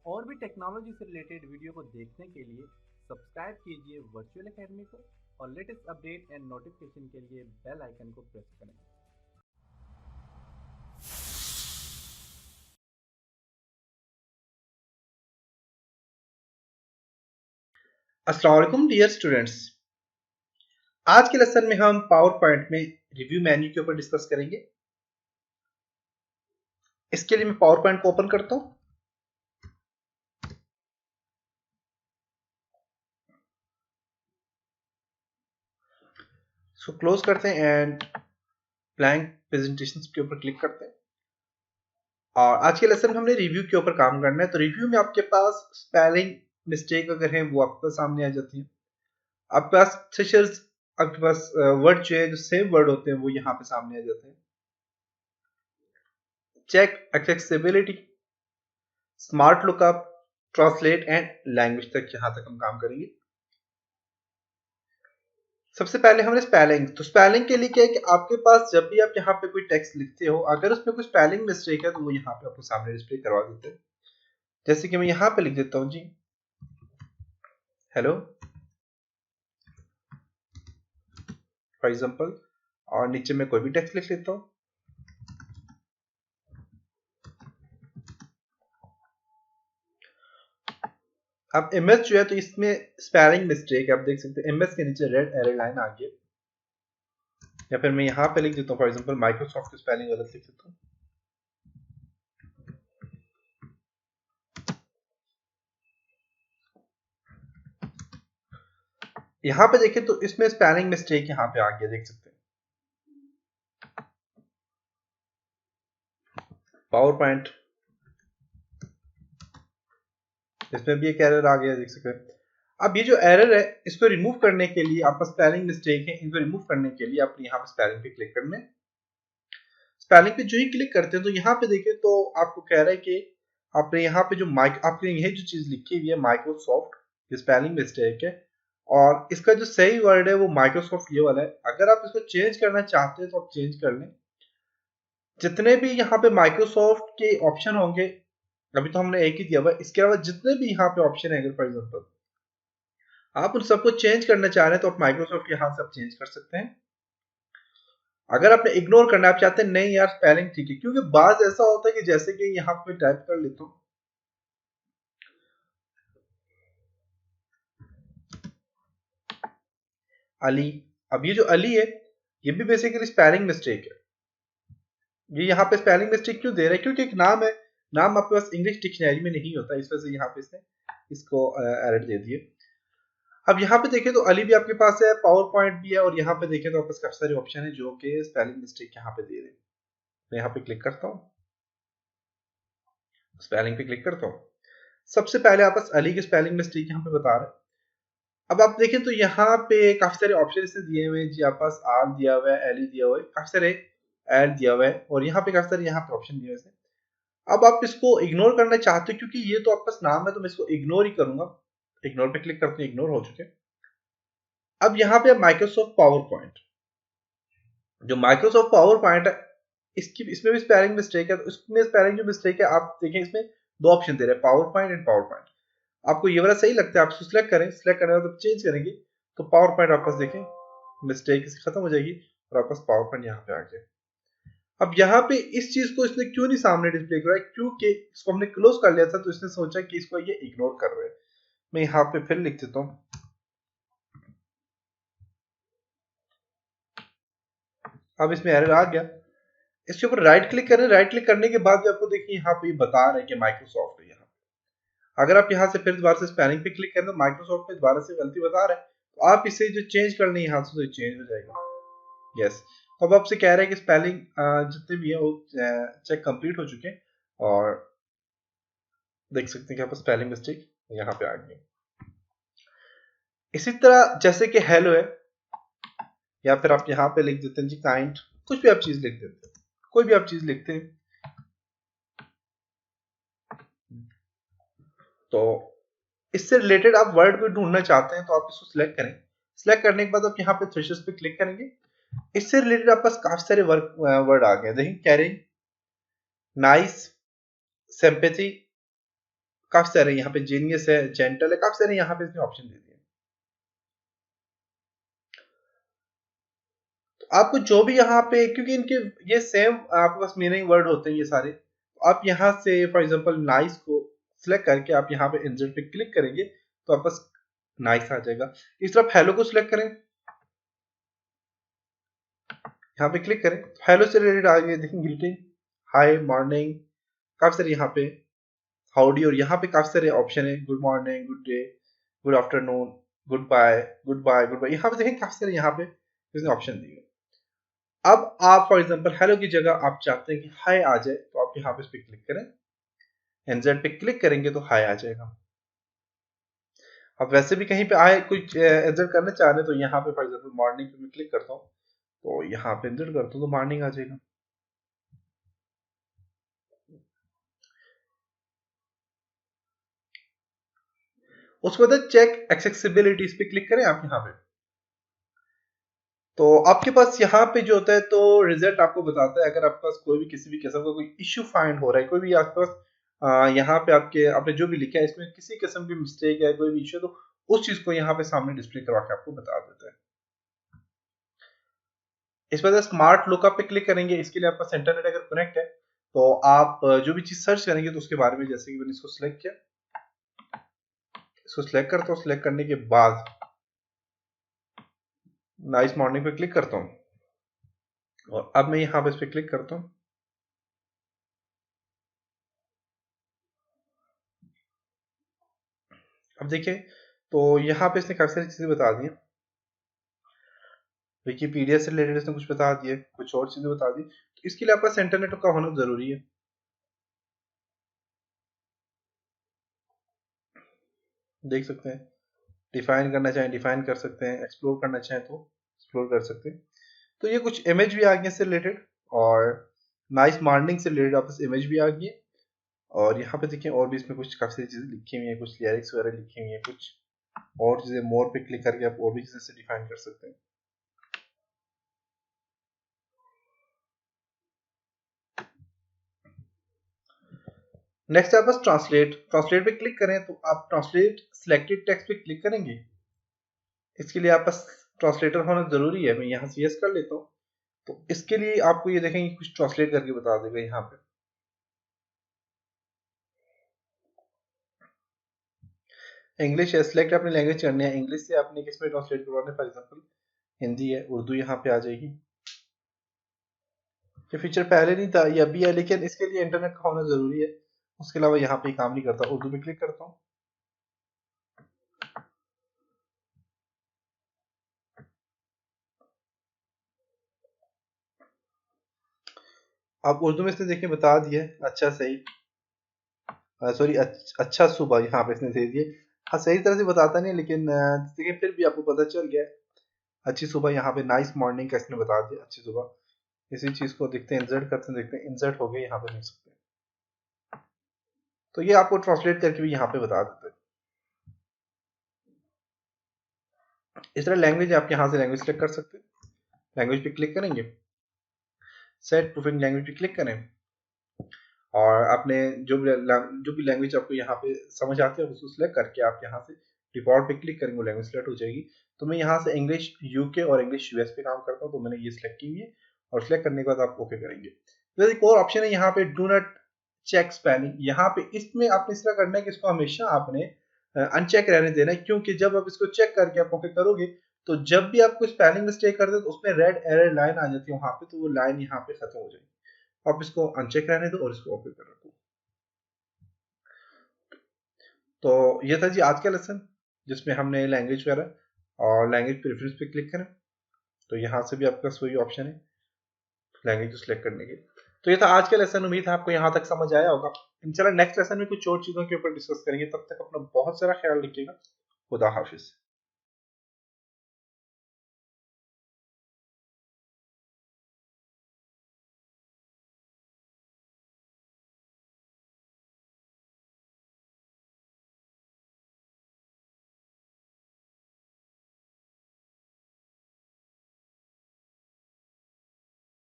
और भी टेक्नोलॉजी से रिलेटेड वीडियो को देखने के लिए सब्सक्राइब कीजिए वर्चुअल एकेडमी को और लेटेस्ट अपडेट एंड नोटिफिकेशन के लिए बेल आइकन को प्रेस करें। अस्सलाम वालेकुम डियर स्टूडेंट्स। आज के लेसन में हम पावर पॉइंट में रिव्यू मेन्यू के ऊपर डिस्कस करेंगे। इसके लिए मैं पावर पॉइंट को ओपन करता हूं। इसको क्लोज करते हैं एंड ब्लैंक प्रेजेंटेशन के ऊपर क्लिक करते हैं। और आज के लेसन में हमने रिव्यू के ऊपर काम करना है। तो रिव्यू में आपके पास स्पेलिंग मिस्टेक अगर है वो आपके सामने आ जाती है। आपके पास थ्रेशर्स, आपके पास वर्ड जो है, जो सेम वर्ड होते हैं वो यहाँ पे सामने आ जाते हैं। Check accessibility, smart lookup, translate and language तक यहाँ तक हम काम करेंगे। सबसे पहले हमने स्पेलिंग, तो स्पेलिंग के लिए क्या है कि आपके पास जब भी आप यहाँ पे कोई टेक्स्ट लिखते हो, अगर उसमें कोई स्पेलिंग मिस्टेक है तो वो यहाँ पे आपको सामने डिस्प्ले करवा देते हैं। जैसे कि मैं यहाँ पे लिख देता हूँ जी हेलो फॉर एग्जांपल, और नीचे मैं कोई भी टेक्स्ट लिख लेता हूँ। अब एमएस जो है तो इसमें स्पेलिंग मिस्टेक है, आप देख सकते हैं एमएस के नीचे रेड एरो लाइन आ गई। या फिर मैं यहाँ पे लिख देता हूँ फॉर एग्जांपल माइक्रोसॉफ्ट की स्पेलिंग गलत लिख देता हूँ। यहाँ पे देखें तो इसमें स्पेलिंग मिस्टेक यहाँ पे आ गया, देख सकते हैं। पावर पॉइंट, इसमें भी एक एरर आ गया, देख सकते हैं। अब ये जो एरर है इसको रिमूव करने के लिए, आपका स्पेलिंग मिस्टेक है, इनको रिमूव करने के लिए आपने यहाँ पे स्पेलिंग पे क्लिक करना है। स्पेलिंग पे जो ही क्लिक करते हैं तो यहाँ पे देखें तो आपको कह रहा है कि आपने यहाँ पे जो आपने ये जो चीज लिखी हुई है माइक्रोसॉफ्ट, ये स्पेलिंग मिस्टेक है और इसका जो सही वर्ड है वो माइक्रोसॉफ्ट ये वाला है। अगर आप इसको चेंज करना चाहते हैं तो आप चेंज कर लें। जितने भी यहाँ पे माइक्रोसॉफ्ट के ऑप्शन होंगे, अभी तो हमने एक ही दिया हुआ है, इसके अलावा जितने भी यहाँ पे ऑप्शन है, अगर फॉर एग्जाम्पल आप उन सबको चेंज करना चाह रहे हैं तो आप माइक्रोसॉफ्ट के यहाँ से आप चेंज कर सकते हैं। अगर आपने इग्नोर करना, आप चाहते हैं नहीं यार स्पेलिंग ठीक है, क्योंकि बाज ऐसा होता है कि जैसे कि यहाँ पे टाइप कर लेता हूं अली, अब ये जो अली है ये भी बेसिकली स्पेलिंग मिस्टेक है। ये यहाँ पे स्पेलिंग मिस्टेक क्यों दे रहा है? क्योंकि एक नाम है, नाम आपके पास इंग्लिश डिक्शनरी में नहीं होता, इस वजह से यहाँ पे इसने इसको एरर दे दिए। अब यहाँ पे देखें तो अली भी आपके पास है, पावर पॉइंट भी है, और यहाँ पे देखें तो आपके पास काफी सारे ऑप्शन है जो कि स्पेलिंग मिस्टेक यहाँ पे दे रहे हैं। मैं यहाँ पे क्लिक करता हूँ, स्पेलिंग पे क्लिक करता हूँ। सबसे पहले आप बस अली की स्पेलिंग मिस्टेक यहाँ पे बता रहे हैं। अब आप देखें तो यहाँ पे काफी सारे ऑप्शन इसने दिए हुए हैं जी, आपके पास आर दिया हुआ है, एल दिया हुआ है, काफी सारे एड दिया हुआ है, और यहाँ पे काफी सारे यहाँ पे ऑप्शन दिए हुए हैं। अब आप इसको इग्नोर करना चाहते हो क्योंकि ये तो आपके पास नाम है, तो मैं इसको इग्नोर ही करूंगा। इग्नोर पे क्लिक करते हैं, इग्नोर हो चुके। अब यहाँ पे माइक्रोसॉफ्ट पावर पॉइंट, जो माइक्रोसॉफ्ट पावर पॉइंट है इसकी, इसमें भी स्पेलिंग मिस्टेक है। तो इसमें स्पेलिंग जो मिस्टेक है, आप देखें इसमें दो ऑप्शन दे रहे हैं, power point and power point. आपको ये वाला सही लगता है, आप इसको सिलेक्ट करें, सिलेक्ट करने के बाद चेंज करेंगे तो पावर पॉइंट आपके पास देखें मिस्टेक इसकी खत्म हो जाएगी और आपके पास पावर पॉइंट यहाँ पे आ गया। अब यहाँ पे इस चीज को इसने क्यों नहीं सामने डिस्प्ले कराया? क्योंकि इसको हमने क्लोज कर लिया था, तो इसने सोचा कि इसको ये इग्नोर कर रहे हैं। मैं यहाँ पे फिर लिख देता हूँ, अब इसमें एरर आ गया। इसके ऊपर राइट क्लिक करें, राइट क्लिक करने के बाद भी आपको देखिए यहाँ पे बता रहे हैं कि माइक्रोसॉफ्ट है। यहाँ अगर आप यहाँ से फिर दोबारा से स्पेलिंग पे क्लिक करें तो माइक्रोसॉफ्ट में दोबारा से गलती बता रहे हैं, तो आप इसे जो चेंज कर लें यहाँ से तो चेंज हो जाएगा। यस, तो अब आपसे कह रहे हैं कि स्पेलिंग जितने भी है वो चेक कंप्लीट हो चुके हैं, और देख सकते हैं कि आपका स्पेलिंग मिस्टेक यहाँ पे आ गई। इसी तरह जैसे कि हेलो है, या फिर आप यहाँ पे लिख देते हैं जी काइंड, कुछ भी आप चीज लिख देते हैं, कोई भी आप चीज लिखते हैं। तो इससे रिलेटेड आप वर्ड को ढूंढना चाहते हैं तो आप इसको सिलेक्ट करें। सिलेक्ट करने के बाद आप यहाँ पे थ्रेशर्स पे क्लिक करेंगे। इससे रिलेटेड आपके पास काफी सारे वर्ड आ गए। देखिए कैरिंग, नाइस, सिंपैथी, काफी सारे यहाँ पे जीनियस है, जेंटल है, काफी सारे यहाँ पे इसने ऑप्शन दे दिए। तो आपको जो भी यहाँ पे, क्योंकि इनके ये सेम आपके पास मीनिंग वर्ड होते हैं ये सारे, तो आप यहाँ से फॉर एग्जांपल नाइस को सिलेक्ट करके आप यहाँ पे इंसर्ट पे क्लिक करेंगे तो आपके पास नाइस आ जाएगा। इस तरफ हेलो को सिलेक्ट करें, यहाँ पे क्लिक करें, हेलो से रिलेटेड आ गए, देखें ग्रीटिंग, हाय, मॉर्निंग, काफी सारे यहाँ पे हाउडी, और यहाँ पे काफी सारे ऑप्शन है, good morning, good day, good afternoon, goodbye, goodbye, goodbye, यहाँ पे देखें काफी सारे यहाँ पे इसने ऑप्शन दिए। अब आप फॉर एग्जांपल हेलो की जगह आप चाहते हैं कि हाय आ जाए, तो आप यहाँ पे इस पे क्लिक करें, एनजेड पे क्लिक करेंगे तो हाय आ जाएगा। अब वैसे भी कहीं पे आए कुछ एंटर करना चाह रहे हैं तो यहाँ पे फॉर एग्जांपल मॉर्निंग पे मैं क्लिक करता हूँ, तो यहाँ पे एंटर करता हूँ तो मॉर्निंग आ जाएगा। उसके बाद चेक एक्सेसिबिलिटी पे क्लिक करें आप यहाँ पे, तो आपके पास यहाँ पे जो होता है तो रिजल्ट आपको बताता है अगर आपके पास कोई भी किसी भी किस्म का कोई इश्यू फाइंड हो रहा है, कोई भी आपके पास यहाँ पे आपने जो भी लिखा है इसमें किसी किस्म की मिस्टेक है, कोई भी इश्यू, तो उस चीज को यहाँ पे सामने डिस्प्ले करवा के आपको बता देता है। इस वजह से स्मार्ट लुकअप पे क्लिक करेंगे, इसके लिए आपका इंटरनेट अगर कनेक्ट है तो आप जो भी चीज सर्च करेंगे तो उसके बारे में, जैसे कि मैंने इसको सिलेक्ट किया, इसको सिलेक्ट करता हूँ, सिलेक्ट करने के बाद नाइस मॉर्निंग पे क्लिक करता हूँ और अब मैं यहाँ पे इस पे क्लिक करता हूँ। अब देखिए तो यहाँ पे इसने काफी सारी चीजें बता दी, विकीपीडिया से रिलेटेड इसने कुछ बता दिए, कुछ और चीजें बता दी, तो इसके लिए आपका इंटरनेट का होना जरूरी है। देख सकते हैं, डिफाइन करना चाहें डिफाइन कर सकते हैं, एक्सप्लोर करना चाहें तो एक्सप्लोर कर सकते हैं। तो ये कुछ इमेज भी आ गई इससे रिलेटेड, और नाइस मॉर्निंग से रिलेटेड आपस इमेज भी आ गई है, और यहाँ पे देखिए और भी इसमें कुछ काफी सारी चीजें लिखी हुई है, कुछ लिरिक्स वगैरह लिखी हुई है, कुछ और चीजें मोर पे क्लिक करके आप और भी चीजें से डिफाइन कर सकते हैं। नेक्स्ट आप बस ट्रांसलेट, ट्रांसलेट पे क्लिक करें तो आप ट्रांसलेट सिलेक्टेड टेक्स्ट पे क्लिक करेंगे। इसके लिए आप बस ट्रांसलेटर होना जरूरी है, मैं यहाँ से यस कर लेता हूँ, तो इसके लिए आपको ये देखेंगे कुछ ट्रांसलेट करके बता देगा यहाँ पे। इंग्लिश है, सिलेक्ट अपनी लैंग्वेज करनी है, इंग्लिश से आपने किस में ट्रांसलेट करवाना है, फॉर एग्जांपल हिंदी है, उर्दू यहाँ पे आ जाएगी। ये फीचर पहले नहीं था, ये अभी है, लेकिन इसके लिए इंटरनेट का होना जरूरी है, उसके अलावा यहाँ पे काम नहीं करता। उर्दू पे क्लिक करता हूँ, आप उर्दू में इसने देखिए बता दिए, अच्छा सही, सॉरी अच्छा सुबह यहाँ पे इसने दे दिए। हाँ सही तरह से बताता नहीं, लेकिन देखिए फिर भी आपको पता चल गया, अच्छी सुबह, यहाँ पे नाइस मॉर्निंग का इसने बता दिया, अच्छी सुबह। इसी चीज को देखते हैं, इंसर्ट करते हैं, देखते हैं इंसर्ट हो गए, यहाँ पे देख सकते हैं। तो ये आपको ट्रांसलेट करके भी यहाँ पे बता देते हैं। इस तरह लैंग्वेज आप यहाँ से लैंग्वेज सेलेक्ट कर सकते हैं, लैंग्वेज पे क्लिक करेंगे, सेट प्रूफिंग लैंग्वेज पे क्लिक करें, और आपने जो भी लैंग्वेज आपको यहाँ पे समझ आती है उसको सिलेक्ट करके आप यहाँ से डिफॉल्ट पे क्लिक करेंगे, लैंग्वेज सेलेक्ट हो जाएगी। तो मैं यहाँ से इंग्लिश यूके और इंग्लिश यूएस पे काम करता हूँ, तो मैंने ये सिलेक्ट की हुई है, और सिलेक्ट करने के बाद आप ओके करेंगे। तो एक और ऑप्शन है यहाँ पे, डू नॉट चेक स्पेलिंग, यहाँ पे इसमें आपने इस तरह करना है कि इसको हमेशा आपने अनचेक रहने देना है, क्योंकि जब आप इसको चेक करके आप ओके करोगे तो जब भी आपको स्पेलिंग मिस्टेक करते तो उसमें रेड एरर लाइन आ जाती है वहां पे, तो वो लाइन यहाँ पे खत्म हो जाएगी। आप इसको अनचेक रहने दो और इसको ओके कर रखो। तो ये था जी आज का लेसन, जिसमें हमने लैंग्वेज वगैरह और लैंग्वेज प्रेफरेंस पे क्लिक करें, तो यहाँ से भी आपका वही ऑप्शन है लैंग्वेज को सिलेक्ट करने के। तो ये था आज का लेसन, उम्मीद है आपको यहाँ तक समझ आया होगा। इंशाल्लाह नेक्स्ट लेसन में कुछ और चीजों के ऊपर डिस्कस करेंगे, तब तक अपना बहुत सारा ख्याल रखिएगा। खुदा हाफिज।